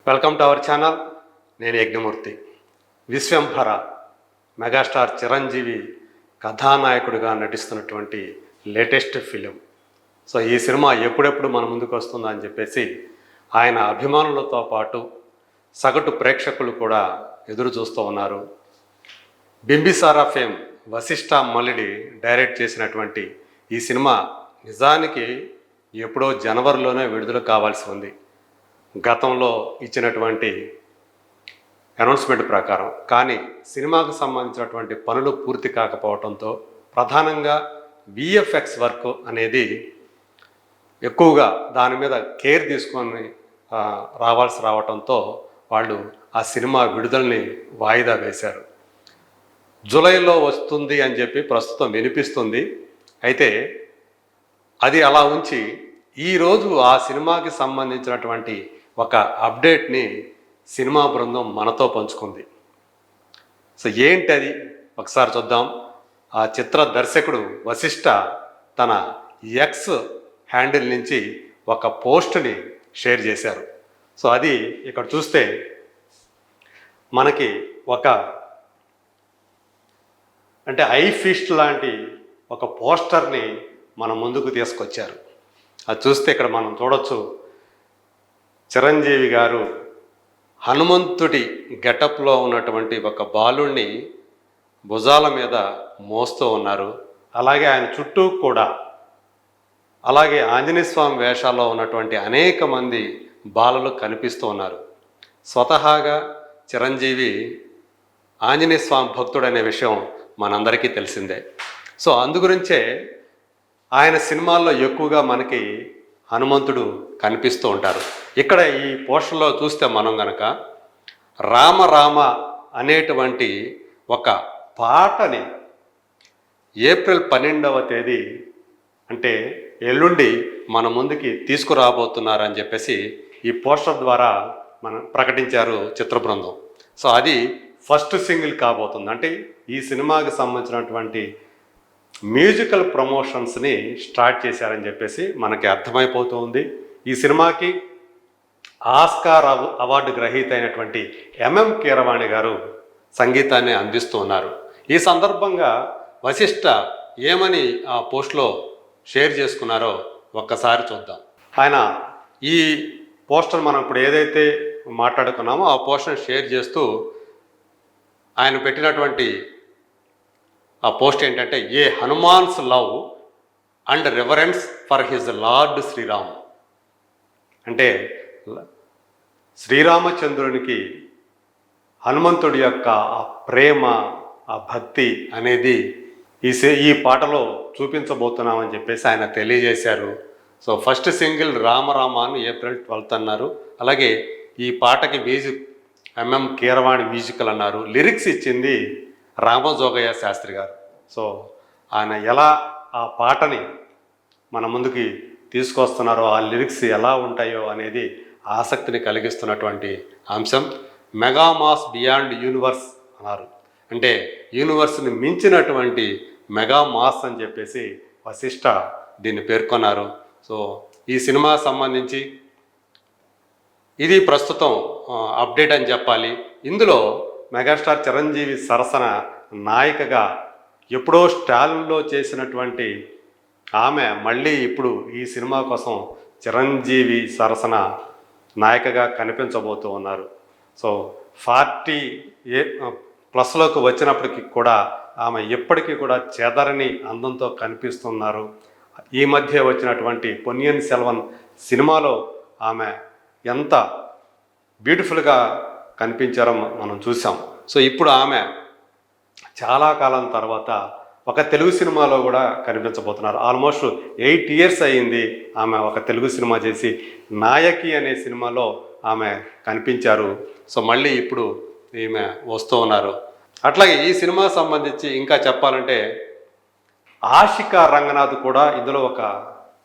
Welcome to our channel. నేను Yagnamurthy. Vishwambhara megastar Chiranjeevi కథానాయకుడిగా నటిస్తున్నటువంటి latest film. So ఈ సినిమా ఎప్పుడెప్పుడు మన ముందుకు వస్తుందా అని చెప్పేసి ఆయన అభిమానులతో పాటు సగటు ప్రేక్షకులు కూడా ఎదురు చూస్తూ ఉన్నారు. బింబిసారా ఫేమ్ వశిష్ఠ మల్లిడి డైరెక్ట్ చేసినటువంటి ఈ సినిమా నిజానికి ఎప్పుడో జనవరిలోనే విడుదల కావాల్సి ఉంది, గతంలో ఇచ్చినటువంటి అనౌన్స్మెంట్ ప్రకారం. కానీ సినిమాకు సంబంధించినటువంటి పనులు పూర్తి కాకపోవడంతో ప్రధానంగా విఎఫ్ఎక్స్ వర్క్ అనేది ఎక్కువగా దాని మీద కేర్ తీసుకొని రావటంతో వాళ్ళు ఆ సినిమా విడుదలని వాయిదా వేశారు. జూలైలో వస్తుంది అని చెప్పి ప్రస్తుతం వినిపిస్తుంది. అయితే అది అలా ఉంచి ఈరోజు ఆ సినిమాకి సంబంధించినటువంటి ఒక అప్డేట్ని సినిమా బృందం మనతో పంచుకుంది. సో ఏంటి అది ఒకసారి చూద్దాం. ఆ చిత్ర దర్శకుడు వశిష్ఠ తన ఎక్స్ హ్యాండిల్ నుంచి ఒక పోస్ట్ని షేర్ చేశారు. సో అది ఇక్కడ చూస్తే మనకి ఒక ఐ ఫిస్ట్ లాంటి ఒక పోస్టర్ని మన ముందుకు తీసుకొచ్చారు. అది చూస్తే ఇక్కడ మనం చూడొచ్చు, చిరంజీవి గారు హనుమంతుడి గెటప్లో ఉన్నటువంటి ఒక బాలుణ్ణి భుజాల మీద మోస్తూ ఉన్నారు. అలాగే ఆయన చుట్టూ కూడా అలాగే ఆంజనేయ స్వామి వేషాల్లో ఉన్నటువంటి అనేక మంది బాలలు కనిపిస్తూ ఉన్నారు. స్వతహాగా చిరంజీవి ఆంజనేయ స్వామి భక్తుడనే విషయం మనందరికీ తెలిసిందే. సో అందుగురించే ఆయన సినిమాల్లో ఎక్కువగా మనకి హనుమంతుడు కనిపిస్తూ ఉంటారు. ఇక్కడ ఈ పోస్టర్లో చూస్తే మనం గనక రామ రామ అనేటువంటి ఒక పాటని ఏప్రిల్ 12వ తేదీ అంటే ఎల్లుండి మన ముందుకి తీసుకురాబోతున్నారని చెప్పేసి ఈ పోస్టర్ ద్వారా మనం ప్రకటించారు చిత్ర బృందం. సో అది ఫస్ట్ సింగిల్ కాబోతుంది. అంటే ఈ సినిమాకి సంబంధించినటువంటి మ్యూజికల్ ప్రమోషన్స్ని స్టార్ట్ చేశారని చెప్పేసి మనకి అర్థమైపోతుంది. ఈ సినిమాకి ఆస్కార్ అవార్డు గ్రహీత అయినటువంటి ఎంఎం కీరవాణి గారు సంగీతాన్ని అందిస్తూ ఉన్నారు. ఈ సందర్భంగా వశిష్ఠ ఏమని ఆ పోస్ట్లో షేర్ చేసుకున్నారో ఒక్కసారి చూద్దాం. ఆయన ఈ పోస్టర్ మనం ఇప్పుడు ఏదైతే మాట్లాడుకున్నామో ఆ పోస్టర్ షేర్ చేస్తూ ఆయన పెట్టినటువంటి ఆ పోస్ట్ ఏంటంటే, a Hanuman's love and reverence for his lord Shriram. అంటే శ్రీరామచంద్రునికి హనుమంతుడి యొక్క ఆ ప్రేమ, ఆ భక్తి అనేది ఈ పాటలో చూపించబోతున్నామని చెప్పేసి ఆయన తెలియజేశారు. సో ఫస్ట్ సింగిల్ రామరామ అని ఏప్రిల్ 12th అన్నారు. అలాగే ఈ పాటకి మ్యూజిక్ ఎంఎం కీరవాణి మ్యూజికల్ అన్నారు. లిరిక్స్ ఇచ్చింది రామజోగయ్య శాస్త్రి గారు. సో ఆయన ఎలా ఆ పాటని మన ముందుకి తీసుకొస్తున్నారో, ఆ లిరిక్స్ ఎలా ఉంటాయో అనేది ఆసక్తిని కలిగిస్తున్నటువంటి అంశం. మెగామాస్ బియాండ్ యూనివర్స్ అన్నారు. అంటే యూనివర్స్ని మించినటువంటి మెగామాస్ అని చెప్పేసి వశిష్ఠ దీన్ని పేర్కొన్నారు. సో ఈ సినిమా సంబంధించి ఇది ప్రస్తుతం అప్డేట్ అని చెప్పాలి. ఇందులో మెగాస్టార్ చిరంజీవి సరసన నాయికగా ఎప్పుడో స్టాలిన్లో చేసినటువంటి ఆమె మళ్ళీ ఇప్పుడు ఈ సినిమా కోసం చిరంజీవి సరసన నాయికగా కనిపించబోతూ ఉన్నారు. సో 40+ వచ్చినప్పటికీ కూడా ఆమె ఎప్పటికీ కూడా చెదరని అందంతో కనిపిస్తున్నారు. ఈ మధ్య వచ్చినటువంటి పొన్నియిన్ సెల్వన్ సినిమాలో ఆమె ఎంత బ్యూటిఫుల్గా కనిపించారో మనం చూసాం. సో ఇప్పుడు ఆమె చాలా కాలం తర్వాత ఒక తెలుగు సినిమాలో కూడా కనిపించబోతున్నారు. ఆల్మోస్ట్ 8 years అయ్యింది ఆమె ఒక తెలుగు సినిమా చేసి. నాయకి అనే సినిమాలో ఆమె కనిపించారు. సో మళ్ళీ ఇప్పుడు ఈమె వస్తూ ఉన్నారు. అట్లాగే ఈ సినిమా సంబంధించి ఇంకా చెప్పాలంటే ఆషికా రంగనాథ్ కూడా ఇందులో ఒక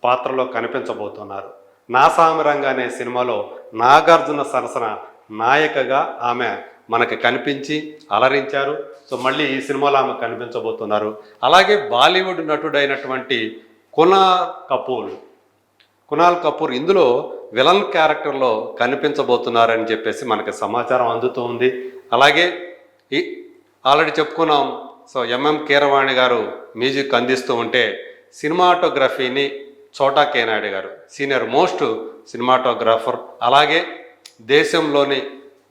పాత్రలో కనిపించబోతున్నారు. నాసామిరంగ అనే సినిమాలో నాగార్జున సరసన నాయకగా ఆమె మనకి కనిపించి అలరించారు. సో మళ్ళీ ఈ సినిమాలో ఆమె కనిపించబోతున్నారు. అలాగే బాలీవుడ్ నటుడైనటువంటి కునాల్ కపూర్ కునాల్ కపూర్ ఇందులో విలన్ క్యారెక్టర్లో కనిపించబోతున్నారని చెప్పేసి మనకి సమాచారం అందుతూ ఉంది. అలాగే ఈ ఆల్రెడీ చెప్పుకున్నాం. సో ఎంఎం కీరవాణి గారు మ్యూజిక్ అందిస్తూ ఉంటే సినిమాటోగ్రఫీని చోటా కే నాయుడు గారు సీనియర్ మోస్ట్ సినిమాటోగ్రాఫర్, అలాగే దేశంలోని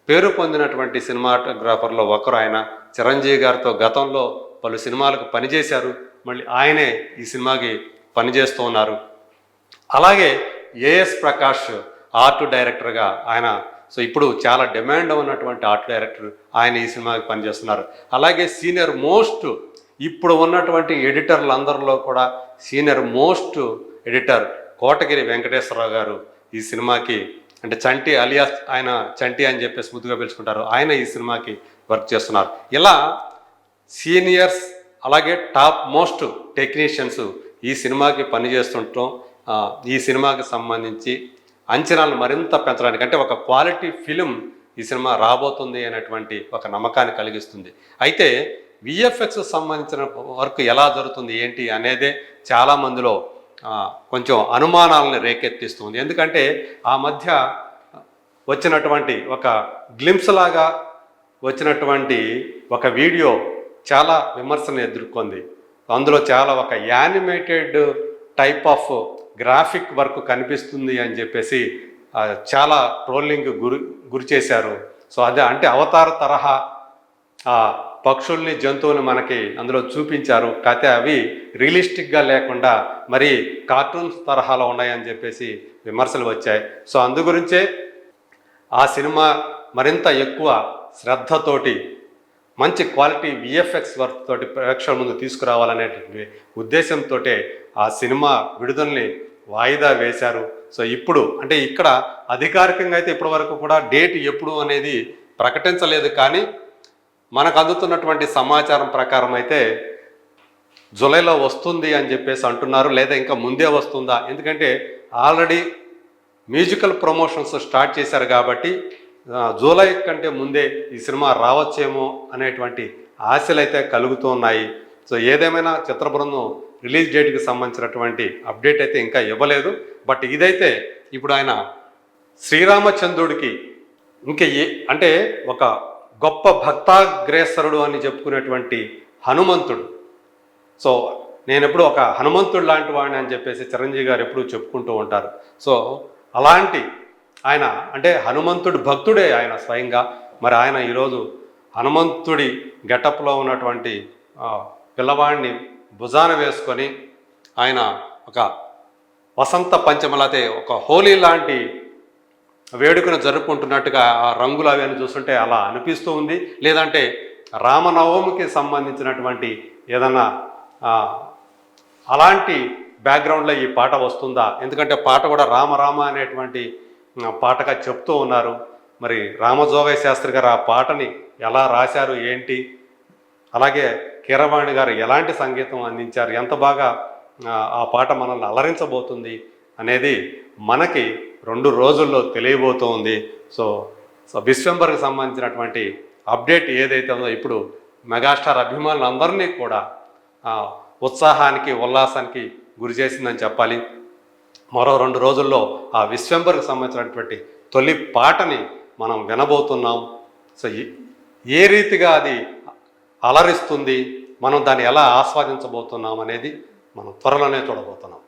పేరు పొందినటువంటి సినిమాటోగ్రాఫర్లో ఒకరు ఆయన. చిరంజీవి గారితో గతంలో పలు సినిమాలకు పనిచేశారు, మళ్ళీ ఆయనే ఈ సినిమాకి పనిచేస్తూ ఉన్నారు. అలాగే ఏఎస్ ప్రకాష్ ఆర్ట్ డైరెక్టర్గా ఆయన, సో ఇప్పుడు చాలా డిమాండ్ ఉన్నటువంటి ఆర్ట్ డైరెక్టర్ ఆయన ఈ సినిమాకి పనిచేస్తున్నారు. అలాగే సీనియర్ మోస్ట్ ఇప్పుడు ఉన్నటువంటి ఎడిటర్లందరిలో కూడా senior most editor Kotagiri Venkateswararao గారు ఈ సినిమాకి, అంటే చంటి అలియాస్ ఆయన చంటి అని చెప్పేసి ముద్దుగా పిలుచుకుంటారు, ఆయన ఈ సినిమాకి వర్క్ చేస్తున్నారు. ఇలా సీనియర్స్ అలాగే టాప్ మోస్ట్ టెక్నీషియన్స్ ఈ సినిమాకి పనిచేస్తుండటం ఈ సినిమాకి సంబంధించి అంచనాలు మరింత పెంచడానికి, అంటే ఒక క్వాలిటీ ఫిలిం ఈ సినిమా రాబోతుంది అనేటువంటి ఒక నమ్మకాన్ని కలిగిస్తుంది. అయితే విఎఫ్ఎక్స్ సంబంధించిన వర్క్ ఎలా జరుగుతుంది ఏంటి అనేదే చాలామందిలో కొంచెం అనుమానాలను రేకెత్తిస్తుంది. ఎందుకంటే ఆ మధ్య వచ్చినటువంటి ఒక గ్లింప్స్ లాగా వచ్చినటువంటి ఒక వీడియో చాలా విమర్శను ఎదుర్కొంది. అందులో చాలా ఒక animated type of graphic work కనిపిస్తుంది అని చెప్పేసి చాలా ట్రోలింగ్ గురి చేశారు. సో అదే అంటే అవతార తరహా పక్షుల్ని జంతువుల్ని మనకి అందులో చూపించారు, కాకపోతే అవి రియలిస్టిక్గా లేకుండా మరి కార్టూన్స్ తరహాలో ఉన్నాయని చెప్పేసి విమర్శలు వచ్చాయి. సో అందు గురించే ఆ సినిమా మరింత ఎక్కువ శ్రద్ధతోటి మంచి క్వాలిటీ విఎఫ్ఎక్స్ వర్క్ తోటి ప్రేక్షకుల ముందు తీసుకురావాలనేటువంటి ఉద్దేశంతో ఆ సినిమా విడుదలని వాయిదా వేశారు. సో ఇప్పుడు అంటే ఇక్కడ అధికారికంగా అయితే ఇప్పటి వరకు కూడా డేట్ ఎప్పుడు అనేది ప్రకటించలేదు, కానీ మనకు అందుతున్నటువంటి సమాచారం ప్రకారం అయితే జూలైలో వస్తుంది అని చెప్పేసి అంటున్నారు, లేదా ఇంకా ముందే వస్తుందా, ఎందుకంటే ఆల్రెడీ మ్యూజికల్ ప్రమోషన్స్ స్టార్ట్ చేశారు కాబట్టి జూలై కంటే ముందే ఈ సినిమా రావచ్చేమో అనేటువంటి ఆశలు అయితే కలుగుతూ ఉన్నాయి. సో ఏదేమైనా చిత్ర బృందం రిలీజ్ డేట్కి సంబంధించినటువంటి అప్డేట్ అయితే ఇంకా ఇవ్వలేదు. బట్ ఇదైతే ఇప్పుడు ఆయన శ్రీరామచంద్రుడికి ఇంకా అంటే ఒక గొప్ప భక్తాగ్రేసరుడు అని చెప్పుకునేటువంటి హనుమంతుడు. సో నేను ఎప్పుడు ఒక హనుమంతుడు లాంటి వాడిని అని చెప్పేసి చిరంజీవి గారు ఎప్పుడూ చెప్పుకుంటూ ఉంటారు. సో అలాంటి ఆయన అంటే హనుమంతుడి భక్తుడే ఆయన స్వయంగా. మరి ఆయన ఈరోజు హనుమంతుడి గెటప్లో ఉన్నటువంటి పిల్లవాడిని భుజాన వేసుకొని ఆయన ఒక వసంత పంచమలతే ఒక హోలీ లాంటి వేడుకను జరుపుకుంటున్నట్టుగా ఆ రంగులు అవన్నీ చూస్తుంటే అలా అనిపిస్తూ ఉంది. లేదంటే రామనవమికి సంబంధించినటువంటి ఏదన్నా అలాంటి బ్యాక్గ్రౌండ్లో ఈ పాట వస్తుందా, ఎందుకంటే పాట కూడా రామ అనేటువంటి పాటగా చెప్తూ ఉన్నారు. మరి రామజోగయ్య శాస్త్రి గారు ఆ పాటని ఎలా రాశారు ఏంటి, అలాగే కీరవాణి గారు ఎలాంటి సంగీతం అందించారు, ఎంత బాగా ఆ పాట మనల్ని అలరించబోతుంది అనేది మనకి 2 రోజుల్లో తెలియబోతూ ఉంది. సో విశ్వంబర్కి సంబంధించినటువంటి అప్డేట్ ఏదైతే ఉందో ఇప్పుడు మెగాస్టార్ అభిమానులందరినీ కూడా ఉత్సాహానికి ఉల్లాసానికి గురి చేసిందని చెప్పాలి. మరో 2 రోజుల్లో ఆ విశ్వంబర్కి సంబంధించినటువంటి తొలి పాటని మనం వినబోతున్నాం. సో ఏ రీతిగా అది అలరిస్తుంది, మనం దాన్ని ఎలా ఆస్వాదించబోతున్నాం అనేది మనం త్వరలోనే చూడబోతున్నాం.